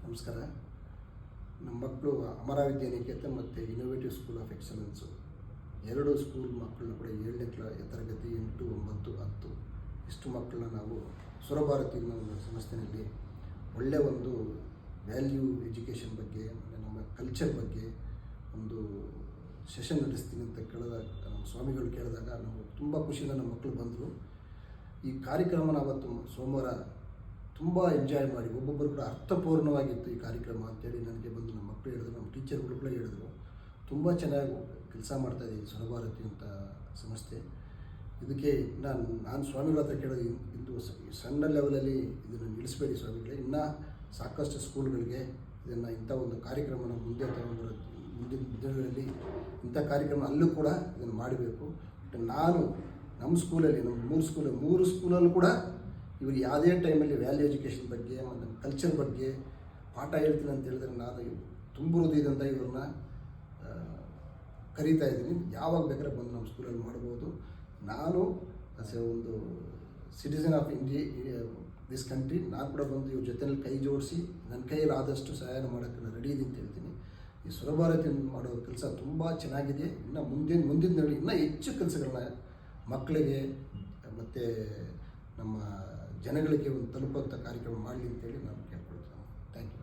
ನಮಸ್ಕಾರ. ನಮ್ಮ ಮಕ್ಕಳು ಅಮರ ವಿದ್ಯಾನಿಕೇತನ್ ಮತ್ತು ಇನೋವೇಟಿವ್ ಸ್ಕೂಲ್ ಆಫ್ ಎಕ್ಸಲೆನ್ಸು ಎರಡು ಸ್ಕೂಲ್ ಮಕ್ಕಳನ್ನ ಕೂಡ 7ನೇ ತರಗತಿ 8, 9, 10 ಇಷ್ಟು ಮಕ್ಕಳನ್ನ ನಾವು ಸುರಭಾರತಿ ಅನ್ನೋ ಒಂದು ಸಂಸ್ಥೆಯಲ್ಲಿ ಒಳ್ಳೆಯ ಒಂದು ವ್ಯಾಲ್ಯೂ ಎಜುಕೇಷನ್ ಬಗ್ಗೆ ನಮ್ಮ ಕಲ್ಚರ್ ಬಗ್ಗೆ ಒಂದು ಸೆಷನ್ ನಡೆಸ್ತೀನಿ ಅಂತ ಕೇಳಿದಾಗ ನಮ್ಮ ಸ್ವಾಮಿಗಳು ಕೇಳಿದಾಗ ನಮಗೆ ತುಂಬ ಖುಷಿಯಿಂದ ನಮ್ಮ ಮಕ್ಕಳು ಬಂದರು. ಈ ಕಾರ್ಯಕ್ರಮನ ಅವತ್ತು ಸೋಮವಾರ ತುಂಬ ಎಂಜಾಯ್ ಮಾಡಿ ಒಬ್ಬೊಬ್ಬರು ಕೂಡ ಅರ್ಥಪೂರ್ಣವಾಗಿತ್ತು ಈ ಕಾರ್ಯಕ್ರಮ ಅಂತೇಳಿ ನನಗೆ ಬಂದು ನಮ್ಮ ಮಕ್ಕಳು ಹೇಳಿದ್ರು, ನಮ್ಮ ಟೀಚರ್ಗಳು ಕೂಡ ಹೇಳಿದ್ರು. ತುಂಬ ಚೆನ್ನಾಗಿ ಕೆಲಸ ಮಾಡ್ತಾಯಿದ್ದೀವಿ ಸುರಭಾರತಿ ಅಂತ ಸಂಸ್ಥೆ. ಇದಕ್ಕೆ ನಾನು ಸ್ವಾಮಿಗಳ ಹತ್ರ ಕೇಳೋದು, ಇದು ಸಣ್ಣ ಲೆವೆಲಲ್ಲಿ ಇದನ್ನು ನಿಲ್ಲಿಸಬೇಡಿ ಸ್ವಾಮಿಗಳೇ, ಇನ್ನೂ ಸಾಕಷ್ಟು ಸ್ಕೂಲ್ಗಳಿಗೆ ಇದನ್ನು ಇಂಥ ಒಂದು ಕಾರ್ಯಕ್ರಮನ ಮುಂದೆ ತಗೊಂಡ್ಬರೋದು, ಮುಂದಿನ ದಿನಗಳಲ್ಲಿ ಇಂಥ ಕಾರ್ಯಕ್ರಮ ಅಲ್ಲೂ ಕೂಡ ಇದನ್ನು ಮಾಡಬೇಕು. ಬಟ್ ನಾನು ನಮ್ಮ ಸ್ಕೂಲಲ್ಲಿ ನಮ್ಮ 3 ಸ್ಕೂಲಲ್ಲೂ ಕೂಡ ಇವರು ಯಾವುದೇ ಟೈಮಲ್ಲಿ ವ್ಯಾಲ್ಯೂ ಎಜುಕೇಷನ್ ಬಗ್ಗೆ ಮತ್ತು ಕಲ್ಚರ್ ಬಗ್ಗೆ ಪಾಠ ಹೇಳ್ತೀನಿ ಅಂತ ಹೇಳಿದ್ರೆ ನಾನು ತುಂಬ ಹೃದಯದಿಂದ ಇವ್ರನ್ನ ಕರೀತಾ ಇದ್ದೀನಿ. ಯಾವಾಗ ಬೇಕಾದ್ರೆ ಬಂದು ನಮ್ಮ ಸ್ಕೂಲಲ್ಲಿ ಮಾಡ್ಬೋದು. ನಾನು ಆಸ್ ಎ ಒಂದು citizen of India this country ನಾನು ಕೂಡ ಬಂದು ಇವ್ರ ಜೊತೆಯಲ್ಲಿ ಕೈ ಜೋಡಿಸಿ ನನ್ನ ಕೈಯಲ್ಲಿ ಆದಷ್ಟು ಸಹಾಯ ಮಾಡೋಕ್ಕೆ ರೆಡಿ ಇದ್ದೀನಿ ಅಂತ ಹೇಳ್ತೀನಿ. ಈ ಸುರಭಾರತಿ ಮಾಡೋ ಕೆಲಸ ತುಂಬ ಚೆನ್ನಾಗಿದೆ. ಇನ್ನು ಮುಂದಿನ ದಿನಗಳಲ್ಲಿ ಇನ್ನೂ ಹೆಚ್ಚು ಕೆಲಸಗಳನ್ನ ಮಕ್ಕಳಿಗೆ ಮತ್ತು ನಮ್ಮ ಜನಗಳಿಗೆ ಒಂದು ತಲುಪುವಂಥ ಕಾರ್ಯಕ್ರಮ ಮಾಡಲಿ ಅಂತೇಳಿ ನಾನು ಕೇಳ್ಕೊಳ್ತೀನಿ. Thank you.